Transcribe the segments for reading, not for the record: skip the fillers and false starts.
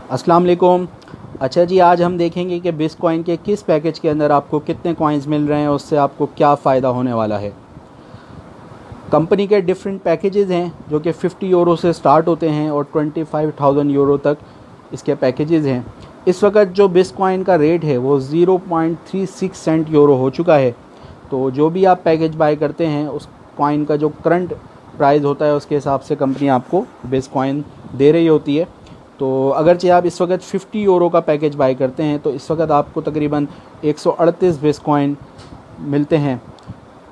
अस्सलाम वालेकुम। अच्छा जी, आज हम देखेंगे कि बिटकॉइन के किस पैकेज के अंदर आपको कितने कॉइन्स मिल रहे हैं, उससे आपको क्या फ़ायदा होने वाला है। कंपनी के डिफरेंट पैकेजेस हैं जो कि 50 यूरो से स्टार्ट होते हैं और 25,000 यूरो तक इसके पैकेजेस हैं। इस वक्त जो बिटकॉइन का रेट है वो 0.36 सेंट यूरो हो चुका है। तो जो भी आप पैकेज बाय करते हैं उस कॉइन का जो करंट प्राइस होता है उसके हिसाब से कंपनी आपको बिटकॉइन दे रही होती है। तो अगरचे आप इस वक्त 50 यूरो का पैकेज बाय करते हैं तो इस वक्त आपको तकरीबन 138 बिटकॉइन मिलते हैं,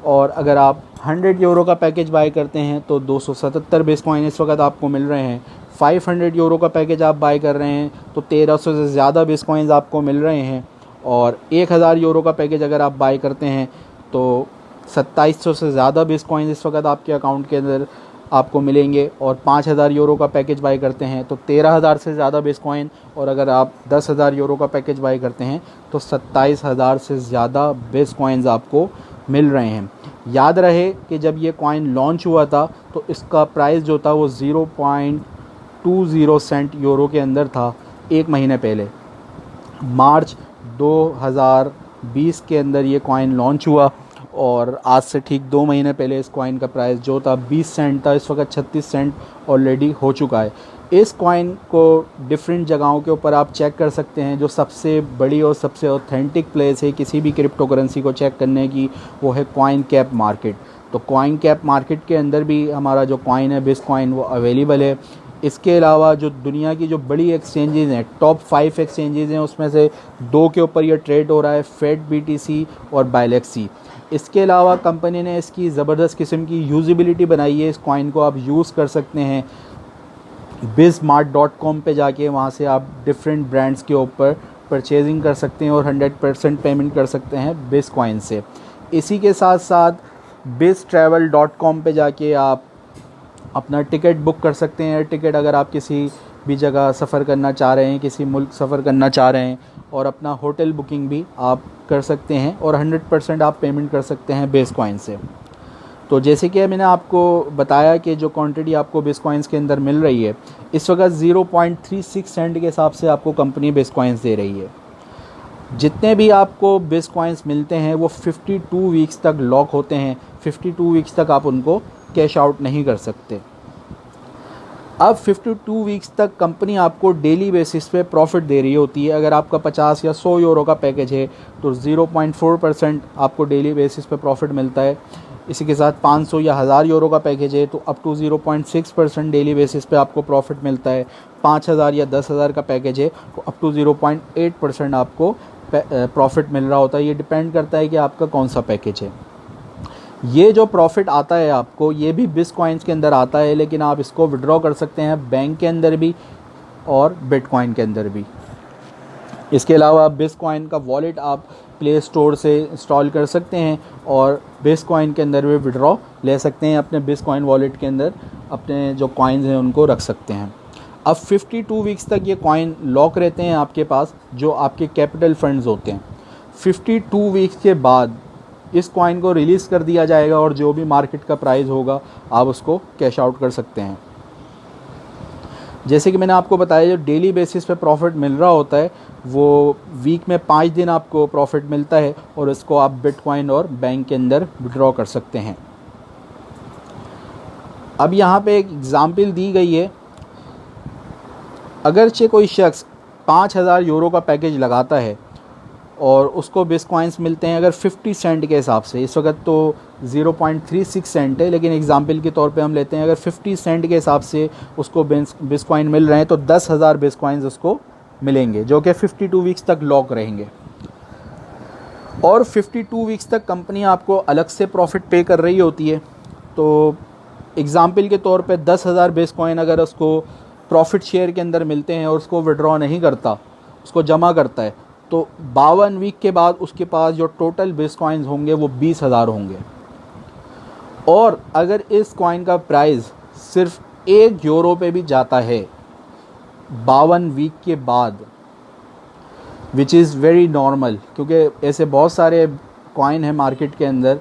और अगर आप 100 यूरो का पैकेज बाय करते हैं तो 277 बिटकॉइन इस वक्त आपको मिल रहे हैं। 500 यूरो का पैकेज आप बाय कर रहे हैं तो 1300 से ज़्यादा बिटकॉइंस आपको मिल रहे हैं, और 1000 यूरो का पैकेज अगर आप बाय करते हैं तो 2700 से ज़्यादा बिटकॉइन इस वक्त आपके अकाउंट के अंदर आपको मिलेंगे। और 5000 यूरो का पैकेज बाय करते हैं तो 13000 से ज़्यादा बिटकॉइन, और अगर आप 10,000 यूरो का पैकेज बाय करते हैं तो 27,000 से ज़्यादा बिटकॉइंस आपको मिल रहे हैं। याद रहे कि जब ये कॉइन लॉन्च हुआ था तो इसका प्राइस जो था वो 0.20 सेंट यूरो के अंदर था एक महीने पहले। मार्च 2020 के अंदर ये कॉइन लॉन्च हुआ, और आज से ठीक 2 महीने पहले इस कॉइन का प्राइस जो था 20 सेंट था, इस वक्त 36 सेंट ऑलरेडी हो चुका है। इस कॉइन को डिफरेंट जगहों के ऊपर आप चेक कर सकते हैं। जो सबसे बड़ी और सबसे ऑथेंटिक प्लेस है किसी भी क्रिप्टो करेंसी को चेक करने की, वो है कॉइन कैप मार्केट। तो कॉइन कैप मार्केट के अंदर भी हमारा जो कॉइन है बिटकॉइन वो अवेलेबल है। इसके अलावा जो दुनिया की जो बड़ी एक्सचेंजेस हैं, टॉप 5 एक्सचेंजेस हैं, उसमें से 2 के ऊपर ये ट्रेड हो रहा है, फेड BTC और बायलेक्सी। इसके अलावा कंपनी ने इसकी ज़बरदस्त किस्म की यूज़िबिलिटी बनाई है। इस कॉइन को आप यूज़ कर सकते हैं bizmart.com पे जाके, वहाँ से आप डिफरेंट ब्रांड्स के ऊपर परचेजिंग कर सकते हैं और 100% पेमेंट कर सकते हैं बिटकॉइन से। इसी के साथ साथ biztravel.com पे जाके आप अपना टिकट बुक कर सकते हैं। टिकट अगर आप किसी भी जगह सफ़र करना चाह रहे हैं, किसी मुल्क सफ़र करना चाह रहे हैं, और अपना होटल बुकिंग भी आप कर सकते हैं, और 100% आप पेमेंट कर सकते हैं बिटकॉइन से। तो जैसे कि मैंने आपको बताया कि जो क्वांटिटी आपको बिटकॉइंस के अंदर मिल रही है इस वक्त 0.36 सेंट के हिसाब से आपको कंपनी बिटकॉइंस दे रही है। जितने भी आपको बिटकॉइंस मिलते हैं वो 52 वीक्स तक लॉक होते हैं। 52 वीक्स तक आप उनको कैश आउट नहीं कर सकते। अब 52 वीक्स तक कंपनी आपको डेली बेसिस पे प्रॉफिट दे रही होती है। अगर आपका 50 या 100 यूरो का पैकेज है तो 0.4% आपको डेली बेसिस पे प्रॉफिट मिलता है। इसी के साथ 500 या 1000 यूरो का पैकेज है तो अप टू 0.6% डेली बेसिस पे आपको प्रॉफिट मिलता है। 5000 या 10,000 का पैकेज है तो अप टू 0.8% आपको प्रॉफिट मिल रहा होता है। ये डिपेंड करता है कि आपका कौन सा पैकेज है। ये जो प्रॉफिट आता है आपको, ये भी बिटकॉइंस के अंदर आता है, लेकिन आप इसको विड्रॉ कर सकते हैं बैंक के अंदर भी और बिटकॉइन के अंदर भी। इसके अलावा बिटकॉइन का वॉलेट आप प्ले स्टोर से इंस्टॉल कर सकते हैं और बिटकॉइन के अंदर भी विड्रॉ ले सकते हैं। अपने बिटकॉइन वॉलेट के अंदर अपने जो कॉइन्स हैं उनको रख सकते हैं। अब 52 वीक्स तक ये कॉइन लॉक रहते हैं आपके पास, जो आपके कैपिटल फंड्स होते हैं। 52 वीक्स के बाद इस कॉइन को रिलीज़ कर दिया जाएगा, और जो भी मार्केट का प्राइस होगा आप उसको कैश आउट कर सकते हैं। जैसे कि मैंने आपको बताया, जो डेली बेसिस पे प्रॉफिट मिल रहा होता है वो वीक में 5 दिन आपको प्रॉफिट मिलता है, और इसको आप बिटकॉइन और बैंक के अंदर विड्रॉ कर सकते हैं। अब यहाँ पे एक एग्ज़ाम्पल दी गई है। अगरचे कोई शख्स 5000 यूरो का पैकेज लगाता है और उसको बिटकॉइंस मिलते हैं अगर 50 सेंट के हिसाब से, इस वक्त तो 0.36 सेंट है, लेकिन एग्जांपल के तौर पे हम लेते हैं अगर 50 सेंट के हिसाब से उसको बिटकॉइन मिल रहे हैं तो 10,000 बिटकॉइंस उसको मिलेंगे, जो कि 52 वीक्स तक लॉक रहेंगे। और 52 वीक्स तक कंपनी आपको अलग से प्रॉफिट पे कर रही होती है। तो एग्जांपल के तौर पे 10,000 बिटकॉइन अगर उसको प्रॉफिट शेयर के अंदर मिलते हैं और उसको विड्रॉ नहीं करता, उसको जमा करता है, तो 52 वीक के बाद उसके पास जो टोटल बिटकॉइंस होंगे वो 20,000 होंगे। और अगर इस कॉइन का प्राइस सिर्फ 1 यूरो पे भी जाता है 52 वीक के बाद, विच इज़ वेरी नॉर्मल, क्योंकि ऐसे बहुत सारे कॉइन हैं मार्केट के अंदर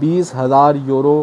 €20,000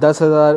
10,000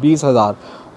20,000،